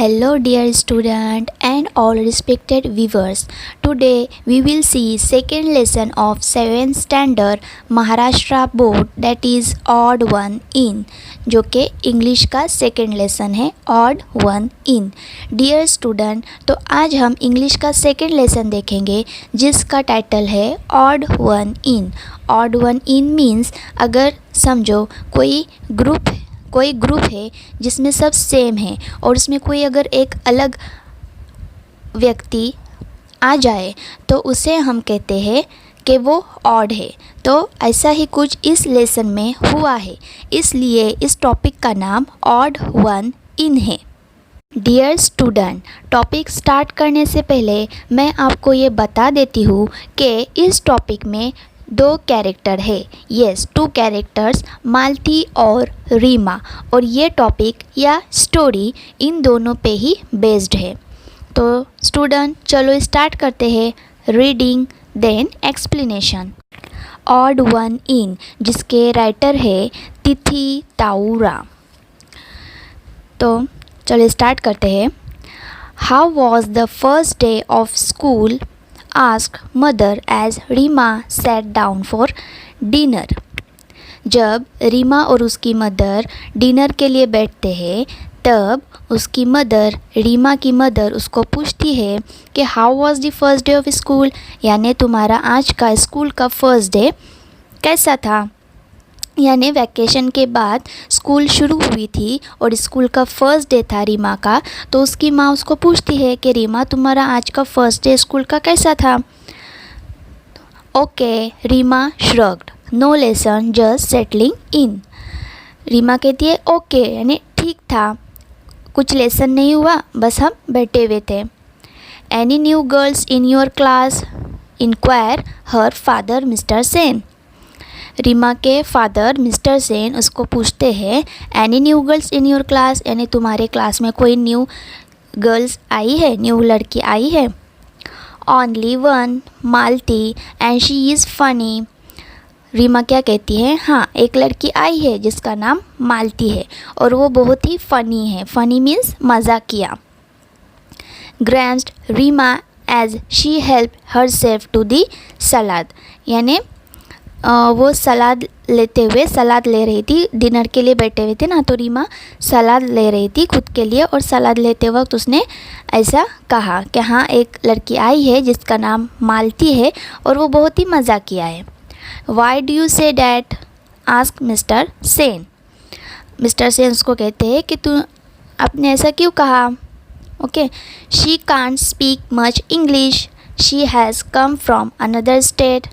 Hello dear student and all respected viewers. Today we will see second lesson of 7th standard Maharashtra board, that is odd one in, जो कि English का second lesson है odd one in. Dear student, तो आज हम English का second lesson देखेंगे जिसका टाइटल है odd one in. odd one in means अगर समझो कोई ग्रुप है जिसमें सब सेम है और उसमें कोई अगर एक अलग व्यक्ति आ जाए तो उसे हम कहते हैं कि वो ऑड है. तो ऐसा ही कुछ इस लेसन में हुआ है, इसलिए इस टॉपिक का नाम ऑड वन इन है. डियर स्टूडेंट, टॉपिक स्टार्ट करने से पहले मैं आपको ये बता देती हूँ कि इस टॉपिक में दो कैरेक्टर है. यस, टू कैरेक्टर्स, मालती और रीमा, और ये टॉपिक या स्टोरी इन दोनों पे ही बेस्ड है. तो स्टूडेंट चलो स्टार्ट करते हैं. Reading then explanation. Odd one in, जिसके राइटर है तिथि ताऊरा. तो चलो स्टार्ट करते हैं. How was the first day of school, asked mother as Reema sat down for dinner. जब रीमा और उसकी मदर डिनर के लिए बैठते हैं तब उसकी मदर, रीमा की मदर, उसको पूछती है कि how was the first day of school, यानी तुम्हारा आज का स्कूल का फर्स्ट डे कैसा था. यानी वैकेशन के बाद स्कूल शुरू हुई थी और स्कूल का फर्स्ट डे था रीमा का. तो उसकी माँ उसको पूछती है कि रीमा तुम्हारा आज का फर्स्ट डे स्कूल का कैसा था. Okay, Reema shrugged, no lesson, just settling in. Reema कहती है ओके, यानी ठीक था, कुछ लेसन नहीं हुआ, बस हम बैठे हुए थे. Any new girls in your class, inquire her father mister Sen. Reema के फादर मिस्टर सेन उसको पूछते हैं any new girls in your class, यानी तुम्हारे क्लास में कोई न्यू गर्ल्स आई है, न्यू लड़की आई है. Only one, Malati, and she is funny. Reema क्या कहती है, हाँ एक लड़की आई है जिसका नाम मालती है और वो बहुत ही फ़नी है. फ़नी मीन्स मजाकिया. ग्रैंस्ड Reema as she help her self to the salad, यानी वो सलाद ले रही थी. डिनर के लिए बैठे हुए थे ना, तो रीमा सलाद ले रही थी खुद के लिए, और सलाद लेते वक्त उसने ऐसा कहा कि हाँ एक लड़की आई है जिसका नाम मालती है और वो बहुत ही मजाकिया है. Y do you say that, ask mister Sen. Mister Sen उसको कहते हैं कि तू आपने ऐसा क्यों कहा. Okay, she can't speak much English, she has come from another state.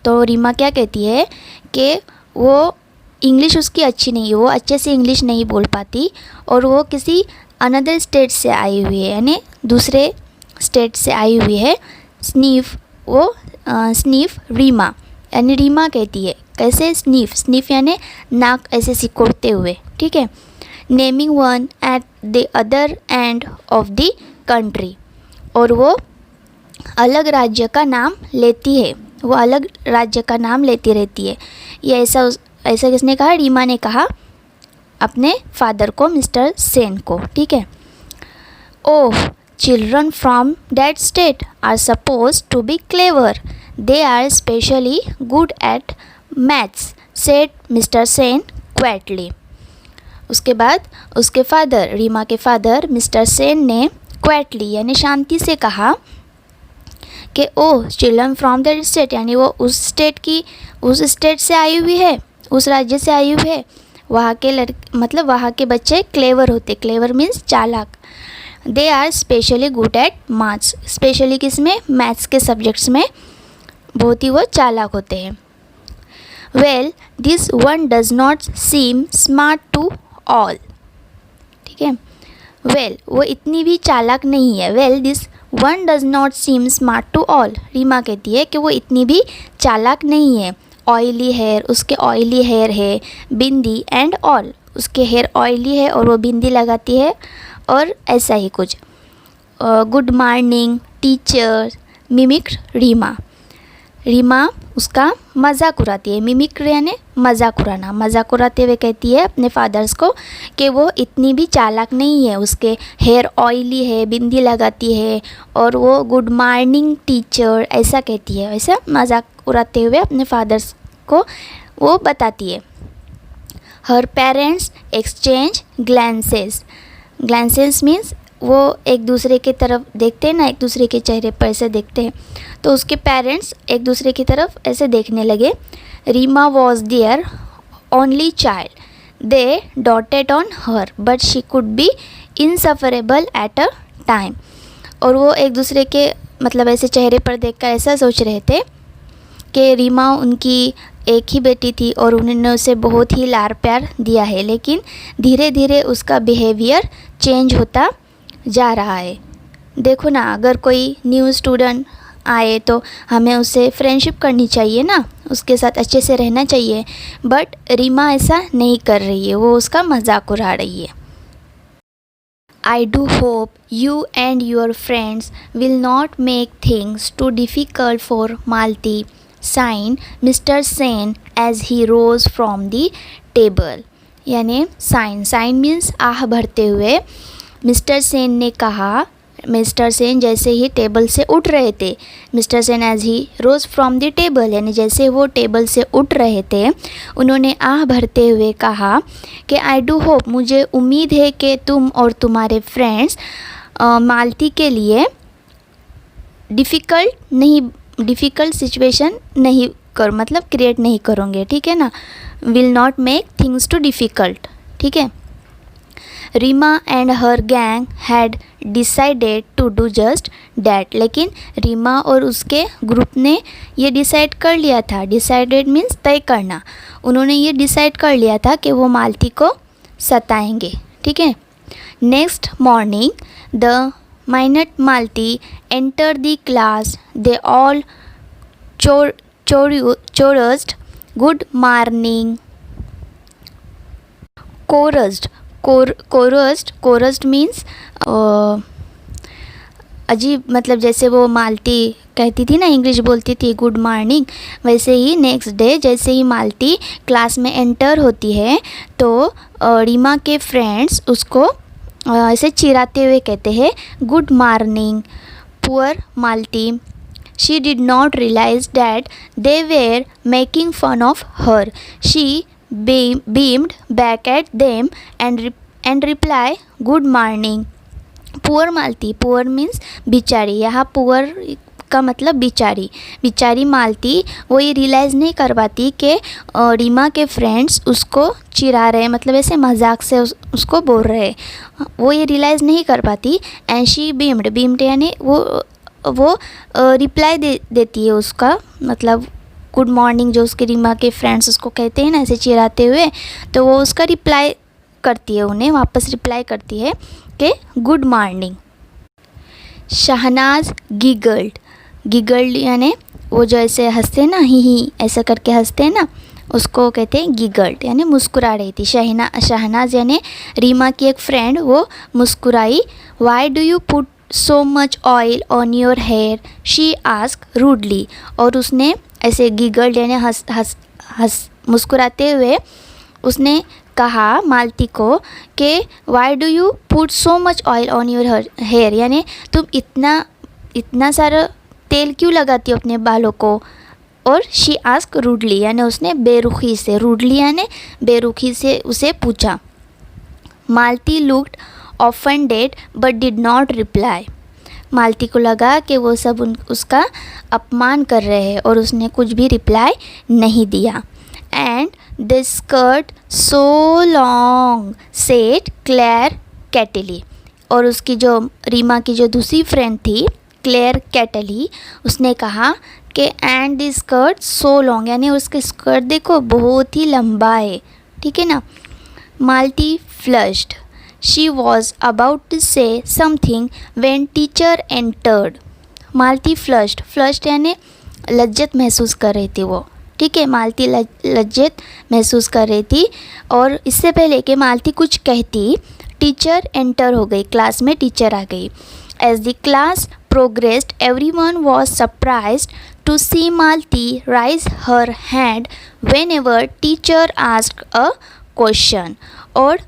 तो रीमा क्या कहती है कि वो इंग्लिश उसकी अच्छी नहीं है, वो अच्छे से इंग्लिश नहीं बोल पाती और वो किसी अनदर स्टेट से आई हुई है, यानी दूसरे स्टेट से आई हुई है. स्नीफ, वो स्नीफ रीमा, यानी रीमा कहती है कैसे स्नीफ, स्नीफ यानी नाक ऐसे सिकोड़ते हुए, ठीक है. Naming one at the other end of the country, और वो अलग राज्य का नाम लेती है, वो अलग राज्य का नाम लेती रहती है. ये ऐसा किसने कहा, रीमा ने कहा अपने फादर को, मिस्टर सेन को, ठीक है. Oh, children from that state are suppose to be clever, they are specially good at maths, said mister Sen quietly. उसके बाद उसके फादर, रीमा के फादर मिस्टर सेन ने क्वाइटली यानी शांति से कहा कि ओह चिल्ड्रन फ्रॉम दैट स्टेट, यानी वो उस स्टेट से आई हुई है, उस राज्य से आई हुई है. वहाँ के मतलब वहाँ के बच्चे क्लेवर होते, क्लेवर मीन्स चालाक. They are specially good at maths, specially किसमें, मैथ्स के सब्जेक्ट्स में बहुत ही वो चालाक होते हैं. Well this one does not seem smart to all, ठीक है. वेल वो इतनी भी चालाक नहीं है. Well this one does not seem smart to all, Reema कहती है कि वो इतनी भी चालाक नहीं है. ऑयली हेयर, उसके ऑयली हेयर है. बिंदी एंड ऑल, उसके हेयर ऑयली है और वो बिंदी लगाती है, और ऐसा ही कुछ. Good morning teacher, mimicked Reema. Reema उसका मजाक उड़ाती है। मिमिक्री यानी मजाक उड़ाना। मजाक उड़ाते हुए कहती है अपने फादर्स को कि वो इतनी भी चालाक नहीं है, उसके हेयर ऑयली है, बिंदी लगाती है और वो गुड मॉर्निंग टीचर ऐसा कहती है। ऐसा मजाक उड़ाते हुए अपने फादर्स को वो बताती है। हर पेरेंट्स एक्सचेंज ग्लैंसेस। ग्लैंसेस मीन्स वो एक दूसरे की तरफ देखते हैं ना, एक दूसरे के चेहरे पर ऐसे देखते हैं, तो उसके पेरेंट्स एक दूसरे की तरफ ऐसे देखने लगे। Reema was their only child. They doted on her but she could be insufferable at a time. और वो एक दूसरे के मतलब ऐसे चेहरे पर देखकर ऐसा सोच रहे थे कि रीमा उनकी एक ही बेटी थी और उन्होंने उसे बहुत ही लाड़ प्यार दिया है, लेकिन धीरे धीरे उसका बिहेवियर चेंज होता जा रहा है। देखो ना, अगर कोई न्यू स्टूडेंट आए तो हमें उससे फ्रेंडशिप करनी चाहिए ना, उसके साथ अच्छे से रहना चाहिए, बट रीमा ऐसा नहीं कर रही है, वो उसका मजाक उड़ा रही है। I do hope you and your friends will not make things too difficult for Malti, signed Mr. Sen as he rose from the table। यानी साइन मीन्स आह भरते हुए मिस्टर सेन ने कहा। मिस्टर सेन जैसे ही टेबल से उठ रहे थे, mister Sen as he rose from the table, यानी जैसे वो टेबल से उठ रहे थे, उन्होंने आह भरते हुए कहा कि आई डू होप, मुझे उम्मीद है कि तुम और तुम्हारे फ्रेंड्स मालती के लिए डिफ़िकल्ट सिचुएशन नहीं मतलब क्रिएट नहीं करोगे, ठीक है ना। Will not make things too difficult, ठीक है। Reema and her gang had decided to do just that. लेकिन रीमा और उसके ग्रुप ने ये डिसाइड कर लिया था। डिसाइडेड मीन्स तय करना। उन्होंने ये डिसाइड कर लिया था कि वो मालती को सताएंगे, ठीक है। Next morning the minute Malti enter the class. They all chorused good morning। chorused means अजीब, मतलब जैसे वो मालती कहती थी ना, इंग्लिश बोलती थी गुड मॉर्निंग, वैसे ही नेक्स्ट डे जैसे ही मालती क्लास में एंटर होती है तो रीमा के फ्रेंड्स उसको ऐसे चिढ़ाते हुए कहते हैं good morning. Poor Malti, she did not realize that they were making fun of her। She beamed back at them and replied good morning। Poor Malti, poor means बिचारी, यहाँ पुअर का मतलब बिचारी मालती वो ये रियलाइज़ नहीं कर पाती कि रीमा के फ्रेंड्स उसको चिढ़ा रहे हैं, मतलब ऐसे मजाक से उसको बोल रहे हैं, वो ये रियलाइज़ नहीं कर पाती। एंड शी बीम्ड यानी वो रिप्लाई देती है उसका, मतलब गुड मॉर्निंग जो उसके रीमा के फ्रेंड्स उसको कहते हैं ना ऐसे चिढ़ाते हुए, तो वो उसका रिप्लाई करती है, उन्हें वापस रिप्लाई करती है कि गुड मॉर्निंग। शहनाज गिगल्ड यानी वो जो ऐसे हंसते हैं ना, ही ऐसा करके हंसते हैं ना, उसको कहते हैं गिगल्ड, यानी मुस्कुरा रही थी। शहनाज यानी रीमा की एक फ्रेंड, वो मुस्कुराई। Why do you put so much oil on your hair, she asked rudely। और उसने ऐसे गिगल्ड यानी हंस मुस्कुराते हुए उसने कहा मालती को कि why do you put so much oil on your hair, यानी तुम इतना सारा तेल क्यों लगाती हो अपने बालों को। और she asked rudely यानी उसने बेरुखी से, रूडली यानी बेरुखी से उसे पूछा। मालती looked offended but did not reply। मालती को लगा कि वो सब उसका अपमान कर रहे हैं और उसने कुछ भी रिप्लाई नहीं दिया। And the skirt so long said Claire cattily. और उसकी जो रीमा की जो दूसरी फ्रेंड थी क्लेयर कैटली, उसने कहा कि and the skirt so long यानी उसके स्कर्ट देखो बहुत ही लंबा है, ठीक है ना। Malti flushed. She was about to say something when teacher entered। Malti flushed यानी लज्जत महसूस कर रही थी वो, ठीक है। मालती लज्जत महसूस कर रही थी और इससे पहले कि मालती कुछ कहती, टीचर एंटर हो गई, क्लास में टीचर आ गई। As the class progressed, everyone was surprised to see Malti raise her hand whenever teacher asked a question. और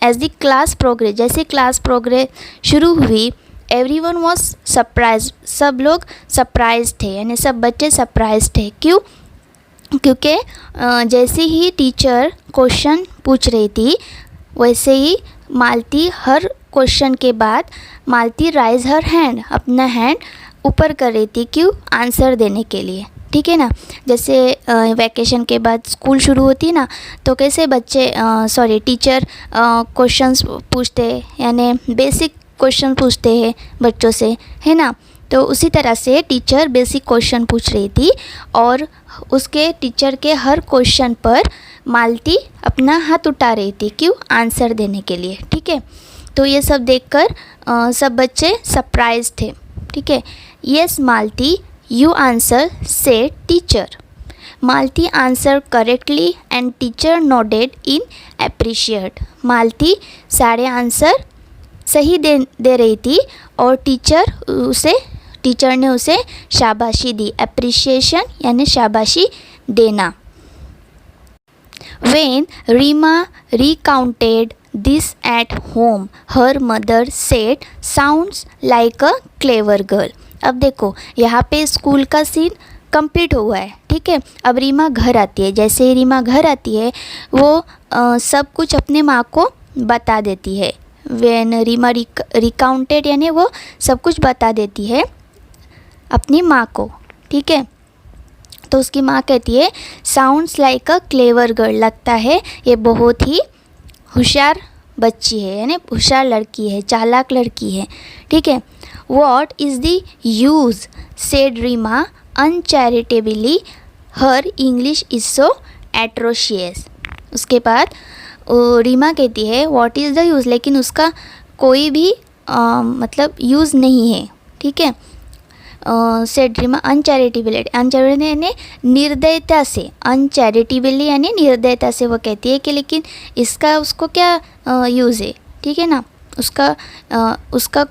as the class progress, जैसे क्लास प्रोग्रेस शुरू हुई, एवरीवन वॉज सरप्राइज, सब लोग सरप्राइज थे, यानी सब बच्चे सरप्राइज थे. क्यों? क्योंकि जैसे ही टीचर क्वेश्चन पूछ रही थी वैसे ही मालती हर क्वेश्चन के बाद मालती राइज हर हैंड, अपना हैंड ऊपर कर रही थी. क्यों? आंसर देने के लिए. ठीक है ना. जैसे वैकेशन के बाद स्कूल शुरू होती ना, तो कैसे बच्चे टीचर क्वेश्चंस पूछते, यानी बेसिक क्वेश्चन पूछते हैं बच्चों से, है ना. तो उसी तरह से टीचर बेसिक क्वेश्चन पूछ रही थी और उसके टीचर के हर क्वेश्चन पर मालती अपना हाथ उठा रही थी. क्यों? आंसर देने के लिए. ठीक है. तो ये सब देखकर सब बच्चे सरप्राइज थे. ठीक है. Yes Malti, you answer, said teacher. Malti answer correctly and teacher nodded in appreciate. Malti सारे आंसर सही दे रही थी और टीचर ने उसे शाबाशी दी. अप्रिशिएशन यानी शाबाशी देना. When Rima recounted this at home, her mother said, "Sounds like a clever girl." अब देखो यहाँ पे स्कूल का सीन कंप्लीट हुआ है. ठीक है. अब रीमा घर आती है. जैसे ही रीमा घर आती है वो सब कुछ अपने माँ को बता देती है. When रीमा रिकाउंटेड यानी वो सब कुछ बता देती है अपनी माँ को. ठीक है. तो उसकी माँ कहती है sounds like a clever girl, लगता है ये बहुत ही होशियार बच्ची है, यानी होशियार लड़की है, चालाक लड़की है. ठीक है. What is the use, said Reema uncharitably, her English is so atrocious. उसके बाद रीमा कहती है व्हाट इज़ द यूज़, लेकिन उसका कोई भी मतलब यूज़ नहीं है. ठीक है. सेड रीमा अनचैरिटेबली, अनचैरिटेबली यानी निर्दयता से, अनचैरिटेबली यानी निर्दयता से वो कहती है कि लेकिन इसका उसको क्या यूज़ है. ठीक है ना. उसका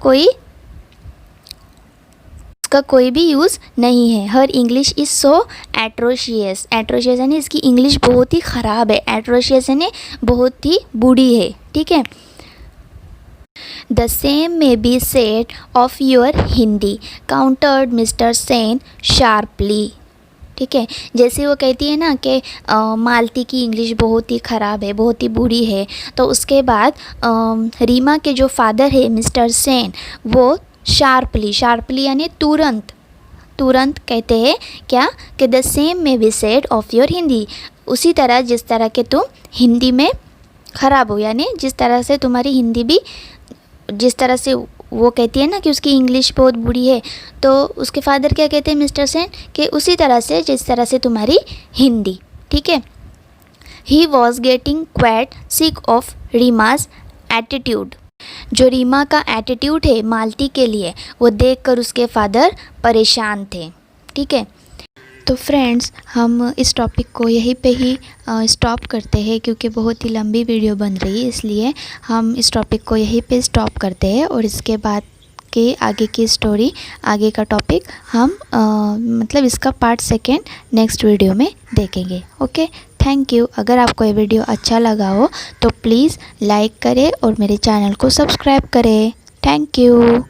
कोई भी यूज़ नहीं है. हर English is so atrocious. Atrocious यानी इसकी इंग्लिश बहुत ही ख़राब है. एट्रोशियस यानी बहुत ही बुरी है. ठीक है. The same may be said of your Hindi, countered Mr. Sen sharply. ठीक है. जैसे वो कहती है ना कि मालती की इंग्लिश बहुत ही ख़राब है, बहुत ही बुरी है, तो उसके बाद रीमा के जो फादर है मिस्टर सेन, वो शार्पली यानी तुरंत कहते हैं क्या कि the same may be said of your Hindi, उसी तरह जिस तरह के तुम हिंदी में ख़राब हो, यानी जिस तरह से तुम्हारी हिंदी भी, जिस तरह से वो कहती है ना कि उसकी इंग्लिश बहुत बुरी है, तो उसके फादर क्या कहते हैं मिस्टर सेन कि उसी तरह से जिस तरह से तुम्हारी हिंदी. ठीक है. He was getting quite sick of Reema's attitude. जो रीमा का एटीट्यूड है मालती के लिए, वो देखकर उसके फादर परेशान थे. ठीक है. तो फ्रेंड्स, हम इस टॉपिक को यहीं पे ही स्टॉप करते हैं क्योंकि बहुत ही लंबी वीडियो बन रही है, इसलिए हम इस टॉपिक को यहीं पे स्टॉप करते हैं और इसके बाद के आगे की स्टोरी, आगे का टॉपिक हम मतलब इसका पार्ट 2 नेक्स्ट वीडियो में देखेंगे. ओके. Thank you. अगर आपको ये वीडियो अच्छा लगा हो तो प्लीज़ लाइक करें और मेरे चैनल को सब्सक्राइब करें. Thank you.